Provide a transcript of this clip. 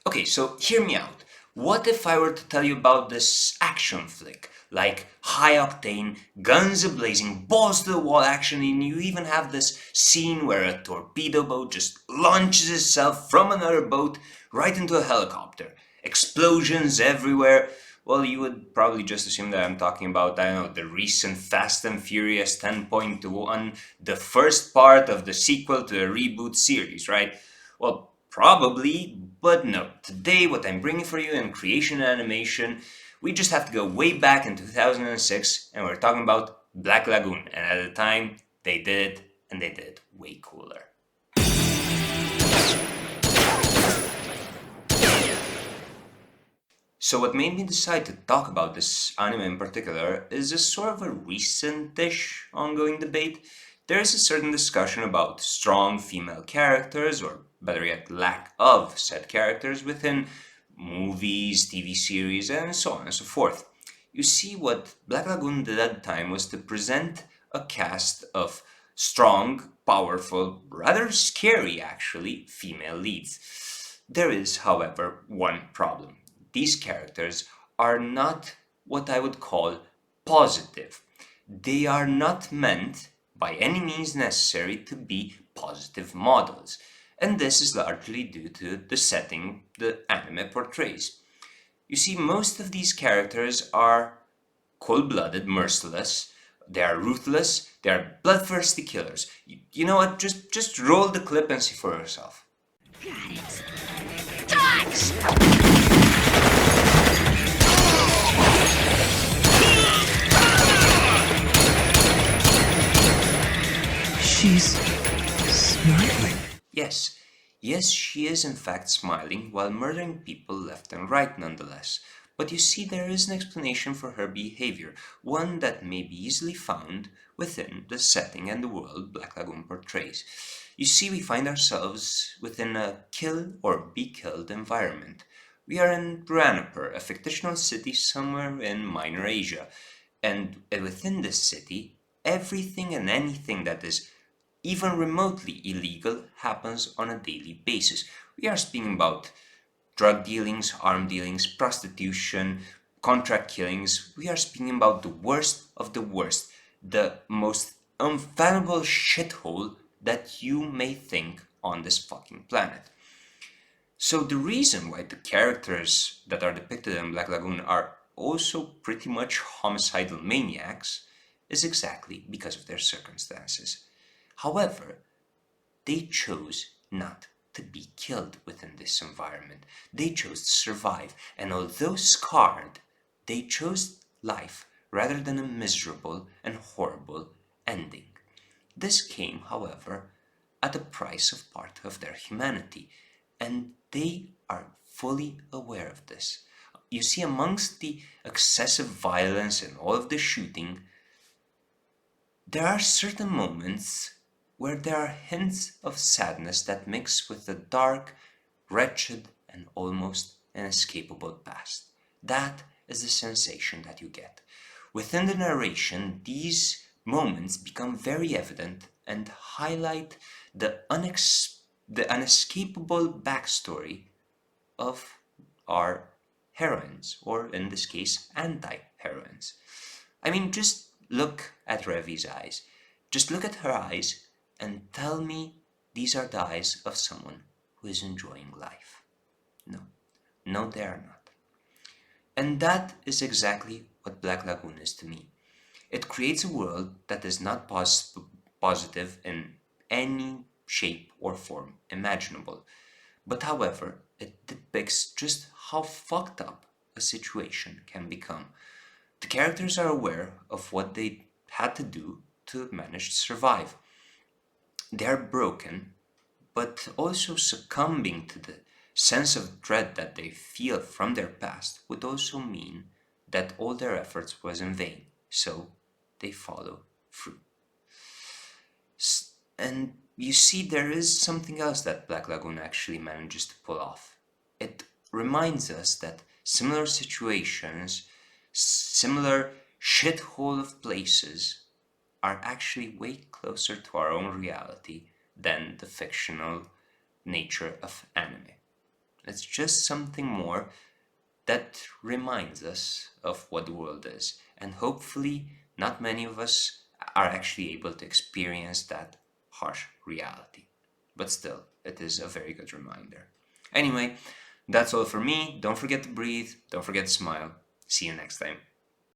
Okay, so hear me out. What if I were to tell you about this action flick? Like high octane, guns a-blazing, balls to the wall action, and you even have this scene where a torpedo boat just launches itself from another boat right into a helicopter. Explosions everywhere. Well, you would probably just assume that I'm talking about, I don't know, the recent Fast and Furious 10.1, the first part of the sequel to the reboot series, right? Well, probably, but no. Today, what I'm bringing for you in creation and animation, we just have to go way back in 2006, and we're talking about Black Lagoon. And at the time, they did it, and they did it way cooler. So what made me decide to talk about this anime in particular is a sort of a recent-ish ongoing debate. There is a certain discussion about strong female characters, or better yet, lack of said characters within movies, TV series, and so on and so forth. You see, what Black Lagoon did at the time was to present a cast of strong, powerful, rather scary actually, female leads. There is, however, one problem. These characters are not what I would call positive. They are not meant by any means necessary to be positive models. And this is largely due to the setting the anime portrays. You see, most of these characters are cold-blooded, merciless. They are ruthless. They are bloodthirsty killers. You know what? Just roll the clip and see for yourself. Got it. Touch! She's smiling. Yes, yes, she is in fact smiling while murdering people left and right nonetheless. But you see, there is an explanation for her behavior, one that may be easily found within the setting and the world Black Lagoon portrays. You see, we find ourselves within a kill or be killed environment. We are in Ranapur, a fictional city somewhere in Minor Asia, and within this city, everything and anything that is even remotely illegal happens on a daily basis. We are speaking about drug dealings, arm dealings, prostitution, contract killings. We are speaking about the worst of the worst, the most unfathomable shithole that you may think on this fucking planet. So the reason why the characters that are depicted in Black Lagoon are also pretty much homicidal maniacs is exactly because of their circumstances. However, they chose not to be killed within this environment. They chose to survive, and although scarred, they chose life rather than a miserable and horrible ending. This came, however, at the price of part of their humanity, and they are fully aware of this. You see, amongst the excessive violence and all of the shooting, there are certain moments where there are hints of sadness that mix with the dark, wretched, and almost inescapable past. That is the sensation that you get. Within the narration, these moments become very evident and highlight the unescapable backstory of our heroines, or in this case, anti-heroines. I mean, just look at Revi's eyes. Just look at her eyes and tell me these are the eyes of someone who is enjoying life. No, no, they are not. And that is exactly what Black Lagoon is to me. It creates a world that is not positive in any shape or form imaginable. But however, it depicts just how fucked up a situation can become. The characters are aware of what they had to do to manage to survive. They are broken, but also succumbing to the sense of dread that they feel from their past would also mean that all their efforts was in vain. So they follow through. And you see, there is something else that Black Lagoon actually manages to pull off. It reminds us that similar situations, similar shithole of places, are actually way closer to our own reality than the fictional nature of anime. It's just something more that reminds us of what the world is. And hopefully, not many of us are actually able to experience that harsh reality. But still, it is a very good reminder. Anyway, that's all for me. Don't forget to breathe. Don't forget to smile. See you next time.